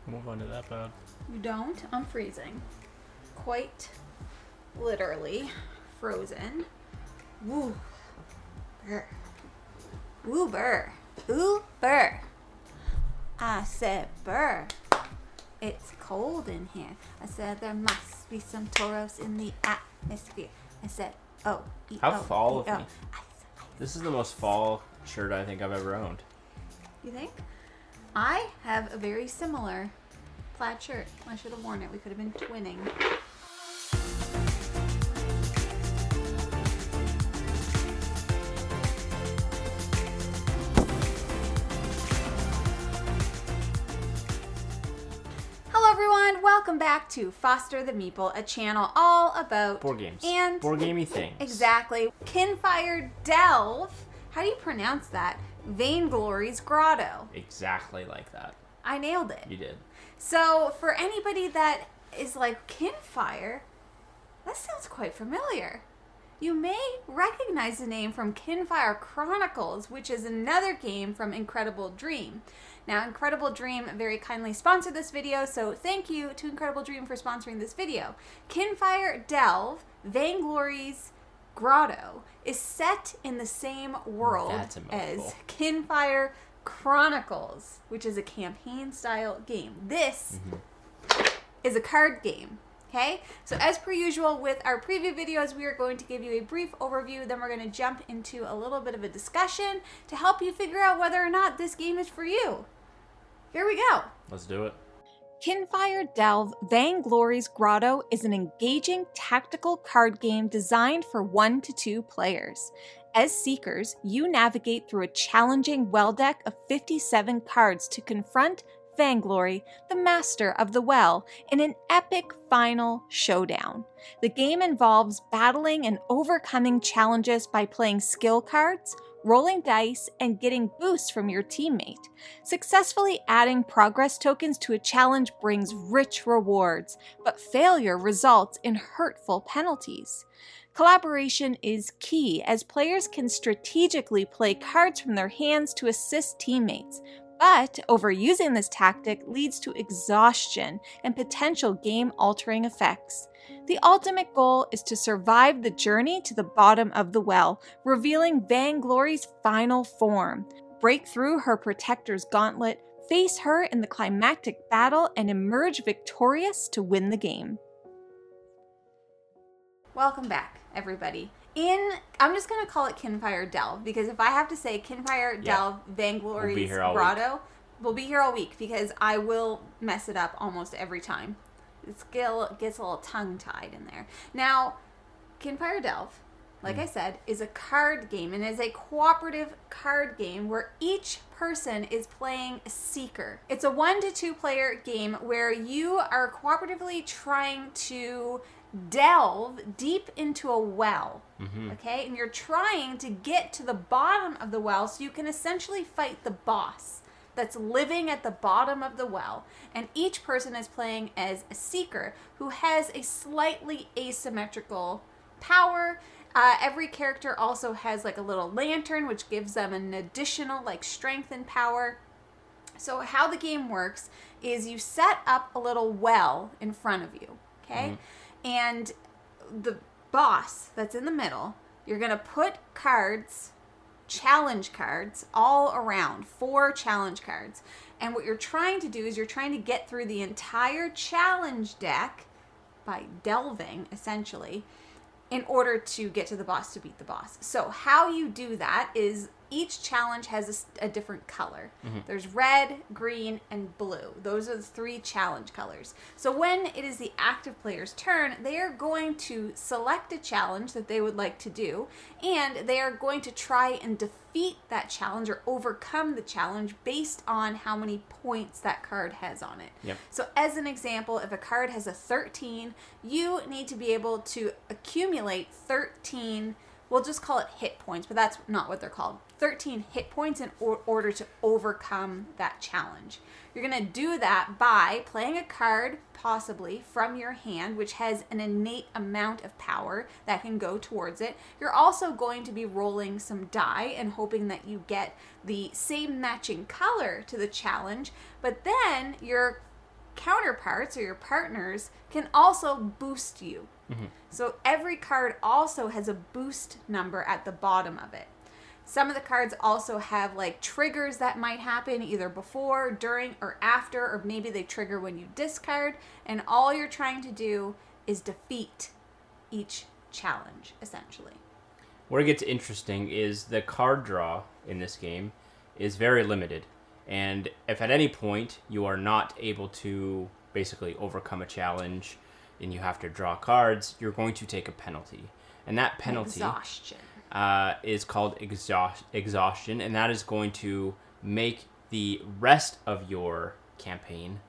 Move on to that bad. You don't? I'm freezing. Quite literally frozen. Woo. Brr. Woo burr. Ooh burr. I said burr. It's cold in here. I said there must be some toros in the atmosphere. I said, oh. How fall of me. This is the most fall shirt I think I've ever owned. You think? I have a very similar plaid shirt. I should have worn it. We could have been twinning. Hello everyone, welcome back to Foster the Meeple, a channel all about board games. And board gamey things. Exactly. Kinfire Delve. How do you pronounce that? Vainglory's Grotto. Exactly like that. I nailed it. You did. So for anybody that is like, Kinfire, that sounds quite familiar. You may recognize the name from Kinfire Chronicles, which is another game from Incredible Dream. Now, Incredible Dream very kindly sponsored this video, so thank you to Incredible Dream for sponsoring this video. Kinfire Delve, Vainglory's Grotto, is set in the same world as Kinfire Chronicles, which is a campaign-style game. This is a card game. Okay, so as per usual with our preview videos, we are going to give you a brief overview, then we're going to jump into a little bit of a discussion to help you figure out whether or not this game is for you. Here we go. Let's do it. Kinfire Delve Vainglory's Grotto is an engaging tactical card game designed for 1 to 2 players. As seekers, you navigate through a challenging well deck of 57 cards to confront Vainglory, the master of the well, in an epic final showdown. The game involves battling and overcoming challenges by playing skill cards, rolling dice, and getting boosts from your teammate. Successfully adding progress tokens to a challenge brings rich rewards, but failure results in hurtful penalties. Collaboration is key as players can strategically play cards from their hands to assist teammates. But overusing this tactic leads to exhaustion and potential game-altering effects. The ultimate goal is to survive the journey to the bottom of the well, revealing Vainglory's final form. Break through her protector's gauntlet, face her in the climactic battle, and emerge victorious to win the game. Welcome back, everybody. I'm just going to call it Kinfire Delve, because if I have to say Kinfire Delve Vainglory's Grotto, we'll be here all week, because I will mess it up almost every time. The skill gets a little tongue-tied in there. Now, Kinfire Delve, like I said, is a card game, and is a cooperative card game where each person is playing a seeker. It's a 1 to 2 player game where you are cooperatively trying to delve deep into a well, okay? And you're trying to get to the bottom of the well so you can essentially fight the boss that's living at the bottom of the well. And each person is playing as a seeker who has a slightly asymmetrical power. Every character also has like a little lantern, which gives them an additional like strength and power. So how the game works is you set up a little well in front of you, okay? And the boss that's in the middle, you're going to put cards, challenge cards, all around, 4 challenge cards. And what you're trying to do is you're trying to get through the entire challenge deck by delving, essentially, in order to get to the boss, to beat the boss. So how you do that is each challenge has a different color. There's red, green, and blue. Those are the 3 challenge colors. So when it is the active player's turn, they are going to select a challenge that they would like to do, and they are going to try and defeat that challenge or overcome the challenge based on how many points that card has on it. So as an example, if a card has a 13, you need to be able to accumulate 13, we'll just call it hit points, but that's not what they're called. 13 hit points in order to overcome that challenge. You're going to do that by playing a card, possibly from your hand, which has an innate amount of power that can go towards it. You're also going to be rolling some die and hoping that you get the same matching color to the challenge, but then you're counterparts or your partners can also boost you. Mm-hmm. So every card also has a boost number at the bottom of it. Some of the cards also have like triggers that might happen either before, during, or after, or maybe they trigger when you discard. And all you're trying to do is defeat each challenge, essentially. Where it gets interesting is the card draw in this game is very limited. And if at any point you are not able to basically overcome a challenge and you have to draw cards, you're going to take a penalty. And that penalty... Exhaustion. Is called exhaustion, and that is going to make the rest of your campaign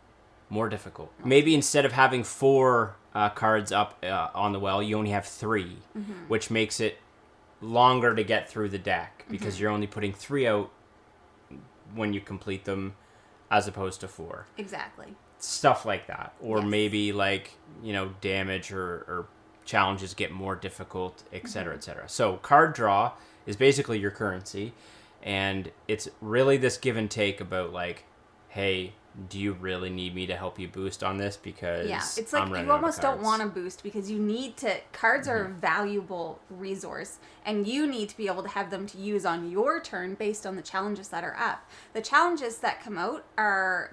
more difficult. Maybe instead of having 4 cards up on the well, you only have 3, which makes it longer to get through the deck because you're only putting 3 out when you complete them as opposed to 4. Exactly. Stuff like that. Or maybe like, damage or challenges get more difficult, etc., etc. So card draw is basically your currency, and it's really this give and take about like, hey, do you really need me to help you boost on this? Because it's like you almost don't want to boost because you need to. Cards are a valuable resource, and you need to be able to have them to use on your turn based on the challenges that are up. The challenges that come out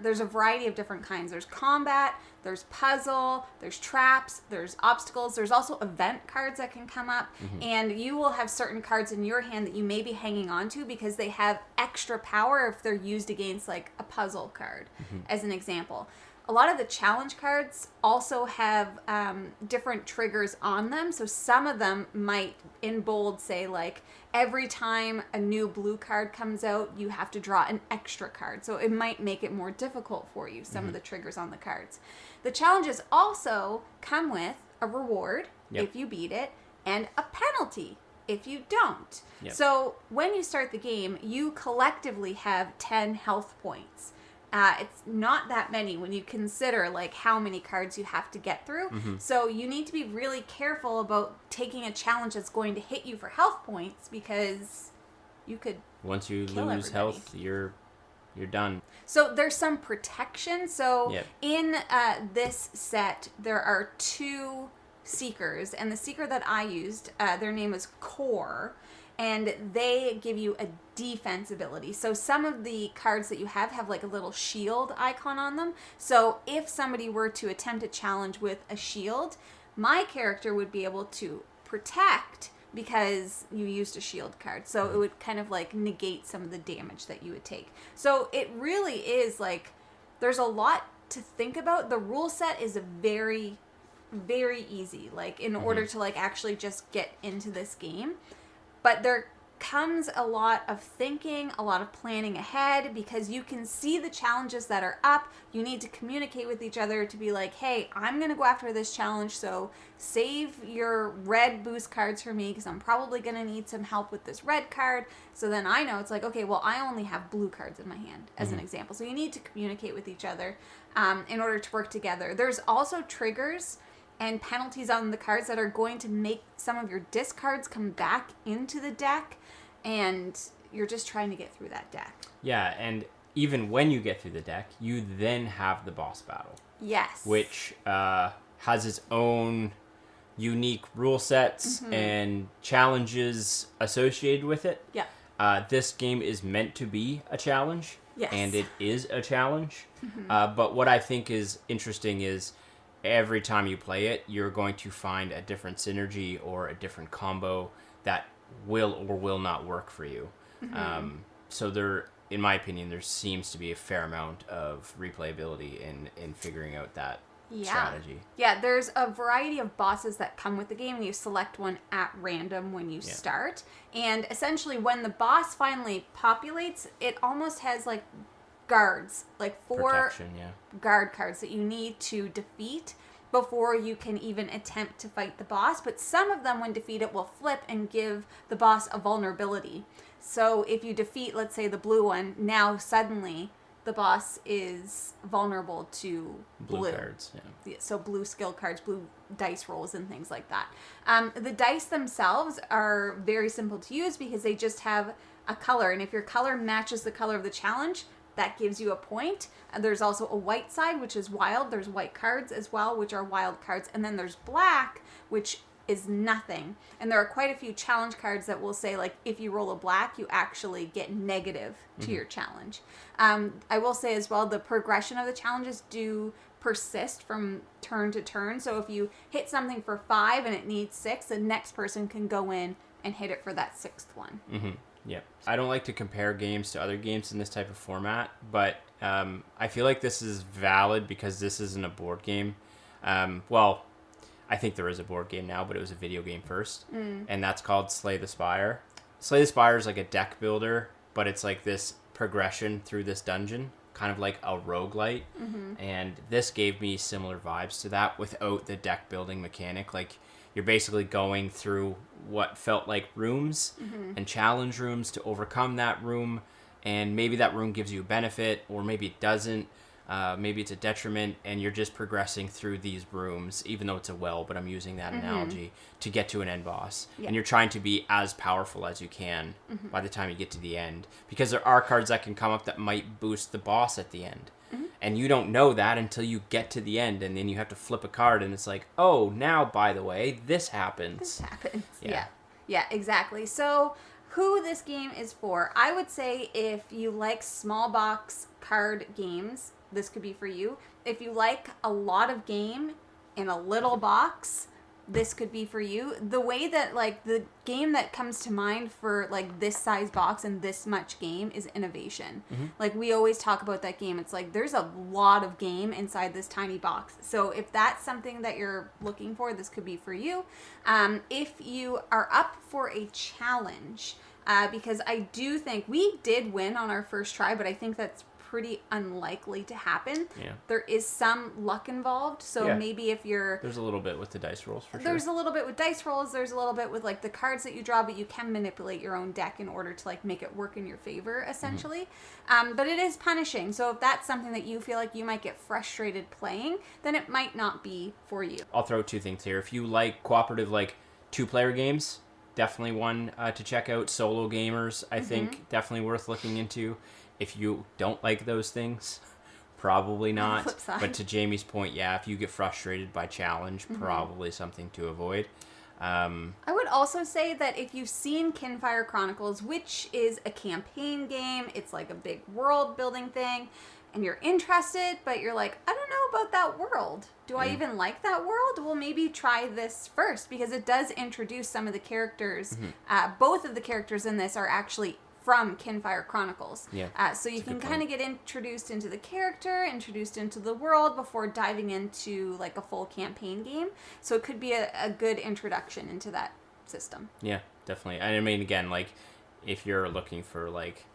there's a variety of different kinds. There's combat, there's puzzle, there's traps, there's obstacles. There's also event cards that can come up, and you will have certain cards in your hand that you may be hanging on to because they have extra power if they're used against like a puzzle card, as an example. A lot of the challenge cards also have different triggers on them. So some of them might, in bold, say like, every time a new blue card comes out, you have to draw an extra card. So it might make it more difficult for you, some of the triggers on the cards. The challenges also come with a reward if you beat it, and a penalty if you don't. So when you start the game, you collectively have 10 health points. It's not that many when you consider like how many cards you have to get through. So you need to be really careful about taking a challenge that's going to hit you for health points because you could once you lose health, you're done. So there's some protection. So in this set, there are 2 seekers, and the seeker that I used, their name is Core. And they give you a defense ability. So some of the cards that you have like a little shield icon on them. So if somebody were to attempt a challenge with a shield, my character would be able to protect because you used a shield card. So it would kind of like negate some of the damage that you would take. So it really is like, there's a lot to think about. The rule set is very, very easy, like in order to like actually just get into this game. But there comes a lot of thinking, a lot of planning ahead, because you can see the challenges that are up. You need to communicate with each other to be like, hey, I'm going to go after this challenge, so save your red boost cards for me because I'm probably going to need some help with this red card. So then I know it's like, okay, well, I only have blue cards in my hand, as an example. So you need to communicate with each other in order to work together. There's also triggers and penalties on the cards that are going to make some of your discards come back into the deck, and you're just trying to get through that deck. Yeah, and even when you get through the deck, you then have the boss battle. Yes. Which has its own unique rule sets and challenges associated with it. Yeah. This game is meant to be a challenge. Yes. And it is a challenge. But what I think is interesting is every time you play it, you're going to find a different synergy or a different combo that will or will not work for you. So there, in my opinion, there seems to be a fair amount of replayability in figuring out that strategy. Yeah, there's a variety of bosses that come with the game, and you select one at random when you start. And essentially, when the boss finally populates, it almost has like guards, like 4 guard cards that you need to defeat before you can even attempt to fight the boss. But some of them, when defeated, will flip and give the boss a vulnerability. So if you defeat, let's say, the blue one, now suddenly the boss is vulnerable to blue cards. So blue skill cards, blue dice rolls, and things like that. The dice themselves are very simple to use because they just have a color, and if your color matches the color of the challenge, that gives you a point. There's also a white side, which is wild. There's white cards as well, which are wild cards. And then there's black, which is nothing. And there are quite a few challenge cards that will say, like, if you roll a black, you actually get negative to your challenge. I will say as well, the progression of the challenges do persist from turn to turn. So if you hit something for 5 and it needs 6, the next person can go in and hit it for that 6th one. Yep. I don't like to compare games to other games in this type of format, but I feel like this is valid because this isn't a board game. Well, I think there is a board game now, but it was a video game first, and that's called Slay the Spire. Slay the Spire is like a deck builder, but it's like this progression through this dungeon, kind of like a roguelite, and this gave me similar vibes to that without the deck building mechanic. Like, you're basically going through what felt like rooms and challenge rooms to overcome that room, and maybe that room gives you a benefit, or maybe it doesn't. Maybe it's a detriment, and you're just progressing through these rooms, even though it's a well, but I'm using that analogy, to get to an end boss. And you're trying to be as powerful as you can by the time you get to the end. Because there are cards that can come up that might boost the boss at the end. And you don't know that until you get to the end, and then you have to flip a card, and it's like, oh, now, by the way, this happens. This happens. Yeah, exactly. So who this game is for, I would say if you like small box card games, this could be for you. If you like a lot of game in a little box, this could be for you. The way that, like, the game that comes to mind for, like, this size box and this much game is Innovation. Like, we always talk about that game. It's like, there's a lot of game inside this tiny box. So if that's something that you're looking for, this could be for you. If you are up for a challenge, because I do think we did win on our first try, but I think that's pretty unlikely to happen. There is some luck involved, so maybe if you're... There's a little bit with the dice rolls, for sure. There's a little bit with dice rolls, there's a little bit with, like, the cards that you draw, but you can manipulate your own deck in order to, like, make it work in your favor, essentially. But it is punishing, so if that's something that you feel like you might get frustrated playing, then it might not be for you. I'll throw 2 things here. If you like cooperative, like, 2-player games, definitely one to check out. Solo gamers, I think, definitely worth looking into. If you don't like those things, probably not. Flip side. But to Jamie's point, if you get frustrated by challenge, probably something to avoid. I would also say that if you've seen Kinfire Chronicles, which is a campaign game, it's like a big world building thing, and you're interested, but you're like, I don't know about that world. Do I even like that world? Well, maybe try this first, because it does introduce some of the characters. Both of the characters in this are actually from Kinfire Chronicles. So you can kind of get introduced into the character, introduced into the world before diving into, like, a full campaign game. So it could be a good introduction into that system. Yeah, definitely. I mean, again, like, if you're looking for, like,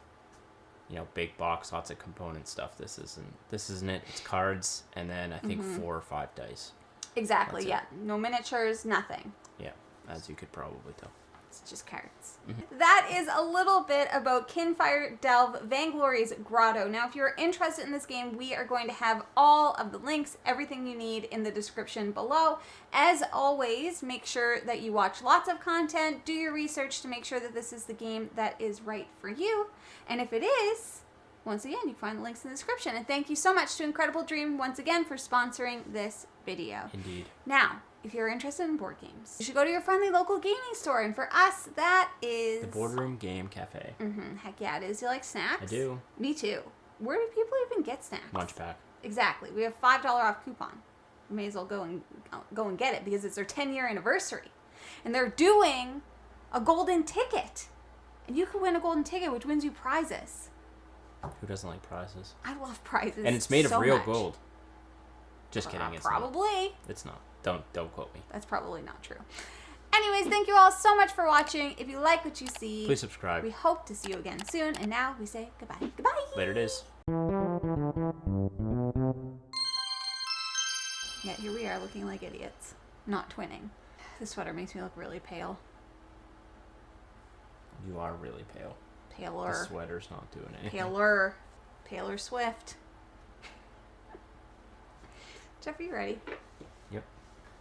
you know, big box, lots of component stuff, this isn't it. It's cards, and then I think 4 or 5 dice. Exactly, no miniatures, nothing. Yeah, as you could probably tell. It's just cards. That is a little bit about Kinfire Delve, Vainglory's Grotto. Now, if you're interested in this game, we are going to have all of the links, everything you need in the description below. As always, make sure that you watch lots of content, do your research to make sure that this is the game that is right for you. And if it is, once again, you can find the links in the description. And thank you so much to Incredible Dream once again for sponsoring this video. Indeed. Now, if you're interested in board games, you should go to your friendly local gaming store. And for us, that is... The Boardroom Game Cafe. Heck yeah, it is. You like snacks? I do. Me too. Where do people even get snacks? Lunch pack. Exactly. We have $5 off coupon. You may as well go and get it because it's their 10-year anniversary. And they're doing a golden ticket. And you could win a golden ticket, which wins you prizes. Who doesn't like prizes? I love prizes. And it's made of real much. Gold. Just kidding. It's probably. Not. It's not. Don't quote me. That's probably not true. Anyways, thank you all so much for watching. If you like what you see, please subscribe. We hope to see you again soon. And now we say goodbye. Goodbye. Later it is. Yeah, here we are looking like idiots. Not twinning. This sweater makes me look really pale. You are really pale. Paler. The sweater's not doing anything. Paler Swift. Jeff, are you ready? Yep.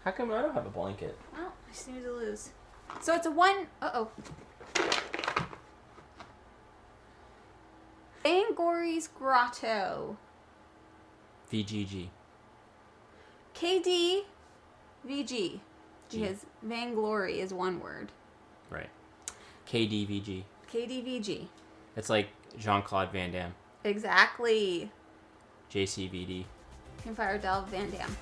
How come I don't have a blanket? Well, I seem to lose. So it's a one... Uh-oh. Vainglory's Grotto. VGG. KD VG. Because Vainglory is one word. Right. KDVG. KDVG. It's like Jean-Claude Van Damme. Exactly. JCVD. Kinfire Delve Van Damme.